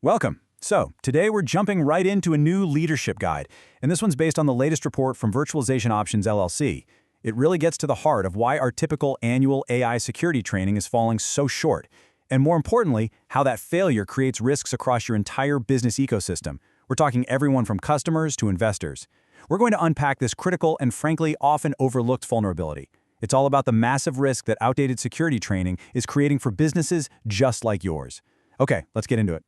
Welcome. So, today we're jumping right into a new leadership guide, and this one's based on the latest report from Virtualization Options LLC. It really gets to the heart of why our typical annual AI security training is falling so short, and more importantly, how that failure creates risks across your entire business ecosystem. We're talking everyone from customers to investors. We're going to unpack this critical and frankly often overlooked vulnerability. It's all about the massive risk that outdated security training is creating for businesses just like yours. Okay, let's get into it.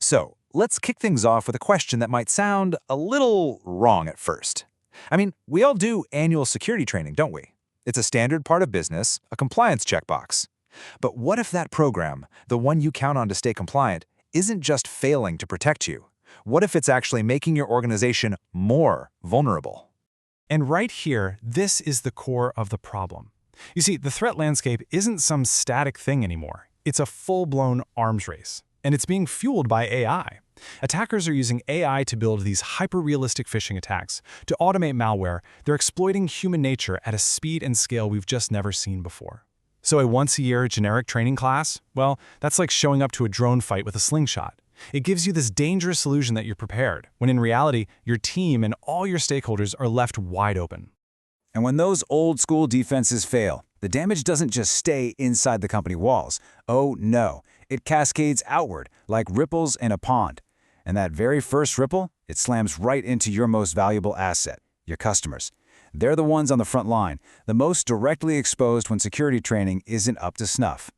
So, let's kick things off with a question that might sound a little wrong at first. We all do annual security training, don't we? It's a standard part of business, a compliance checkbox. But what if that program, the one you count on to stay compliant, isn't just failing to protect you? What if it's actually making your organization more vulnerable? And right here, this is the core of the problem. You see, the threat landscape isn't some static thing anymore. It's a full-blown arms race. And it's being fueled by AI. Attackers are using AI to build these hyper-realistic phishing attacks. To automate malware, they're exploiting human nature at a speed and scale we've just never seen before. So a once-a-year generic training class? Well, that's like showing up to a drone fight with a slingshot. It gives you this dangerous illusion that you're prepared, when in reality, your team and all your stakeholders are left wide open. And when those old-school defenses fail, the damage doesn't just stay inside the company walls. Oh no, it cascades outward like ripples in a pond. And that very first ripple, it slams right into your most valuable asset, your customers. They're the ones on the front line, the most directly exposed when security training isn't up to snuff.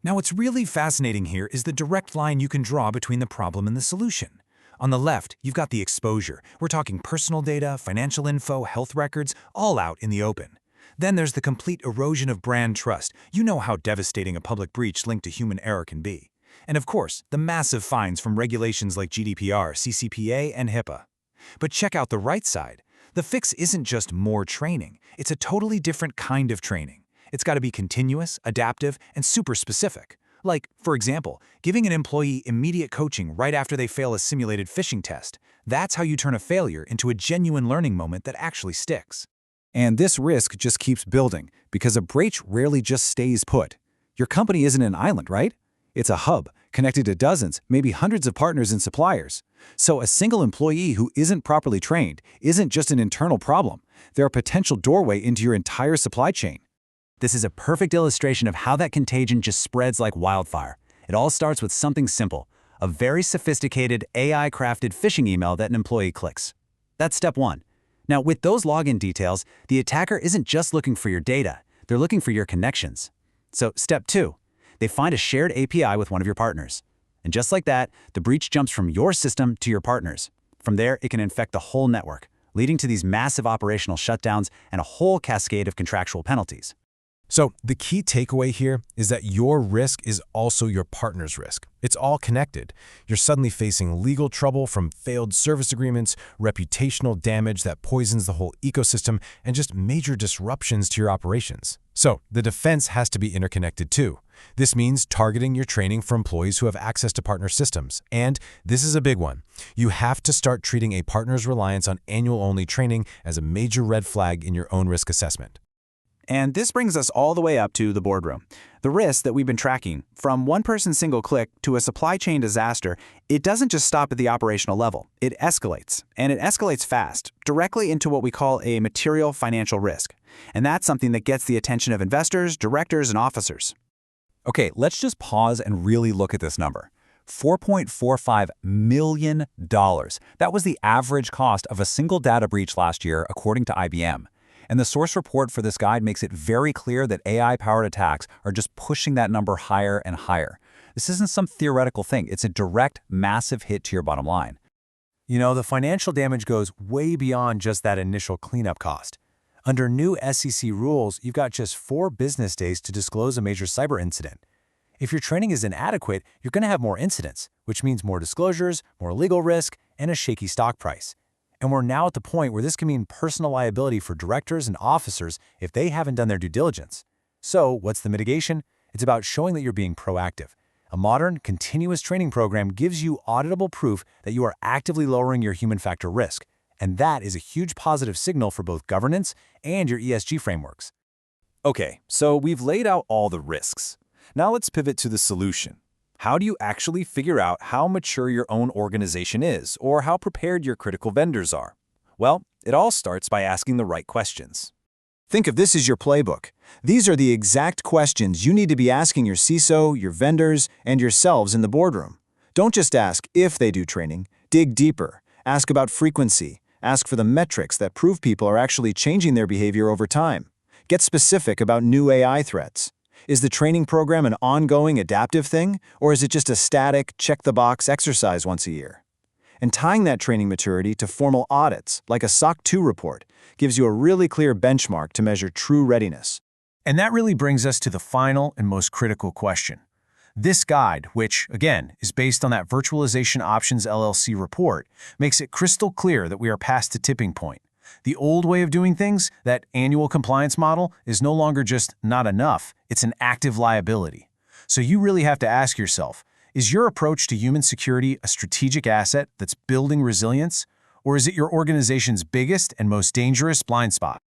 Now, what's really fascinating here is the direct line you can draw between the problem and the solution. On the left, you've got the exposure. We're talking personal data, financial info, health records, all out in the open. Then there's the complete erosion of brand trust. You know how devastating a public breach linked to human error can be. And of course, the massive fines from regulations like GDPR, CCPA, and HIPAA. But check out the right side. The fix isn't just more training. It's a totally different kind of training. It's got to be continuous, adaptive, and super specific. Like, for example, giving an employee immediate coaching right after they fail a simulated phishing test. That's how you turn a failure into a genuine learning moment that actually sticks. And this risk just keeps building, because a breach rarely just stays put. Your company isn't an island, right? It's a hub, connected to dozens, maybe hundreds of partners and suppliers. So a single employee who isn't properly trained isn't just an internal problem. They're a potential doorway into your entire supply chain. This is a perfect illustration of how that contagion just spreads like wildfire. It all starts with something simple, a very sophisticated AI-crafted phishing email that an employee clicks. That's step one. Now, with those login details, the attacker isn't just looking for your data, they're looking for your connections. So step two, they find a shared API with one of your partners. And just like that, the breach jumps from your system to your partners. From there, it can infect the whole network, leading to these massive operational shutdowns and a whole cascade of contractual penalties. So the key takeaway here is that your risk is also your partner's risk. It's all connected. You're suddenly facing legal trouble from failed service agreements, reputational damage that poisons the whole ecosystem, and just major disruptions to your operations. So the defense has to be interconnected too. This means targeting your training for employees who have access to partner systems. And this is a big one. You have to start treating a partner's reliance on annual-only training as a major red flag in your own risk assessment. And this brings us all the way up to the boardroom. The risk that we've been tracking, from one person's single click to a supply chain disaster, it doesn't just stop at the operational level. It escalates, and it escalates fast, directly into what we call a material financial risk. And that's something that gets the attention of investors, directors, and officers. Okay, let's just pause and really look at this number. $4.45 million. That was the average cost of a single data breach last year, according to IBM. And the source report for this guide makes it very clear that AI-powered attacks are just pushing that number higher and higher. This isn't some theoretical thing. It's a direct, massive hit to your bottom line. You know, the financial damage goes way beyond just that initial cleanup cost. Under new SEC rules, you've got just 4 business days to disclose a major cyber incident. If your training is inadequate, you're going to have more incidents, which means more disclosures, more legal risk, and a shaky stock price. And we're now at the point where this can mean personal liability for directors and officers if they haven't done their due diligence. So, what's the mitigation? It's about showing that you're being proactive. A modern, continuous training program gives you auditable proof that you are actively lowering your human factor risk. And that is a huge positive signal for both governance and your ESG frameworks. Okay, so we've laid out all the risks. Now let's pivot to the solution. How do you actually figure out how mature your own organization is or how prepared your critical vendors are? Well, it all starts by asking the right questions. Think of this as your playbook. These are the exact questions you need to be asking your CISO, your vendors, and yourselves in the boardroom. Don't just ask if they do training. Dig deeper. Ask about frequency. Ask for the metrics that prove people are actually changing their behavior over time. Get specific about new AI threats. Is the training program an ongoing, adaptive thing, or is it just a static, check-the-box exercise once a year? And tying that training maturity to formal audits, like a SOC 2 report, gives you a really clear benchmark to measure true readiness. And that really brings us to the final and most critical question. This guide, which, again, is based on that Virtualization Options LLC report, makes it crystal clear that we are past the tipping point. The old way of doing things, that annual compliance model, is no longer just not enough, it's an active liability. So you really have to ask yourself, is your approach to human security a strategic asset that's building resilience, or is it your organization's biggest and most dangerous blind spot?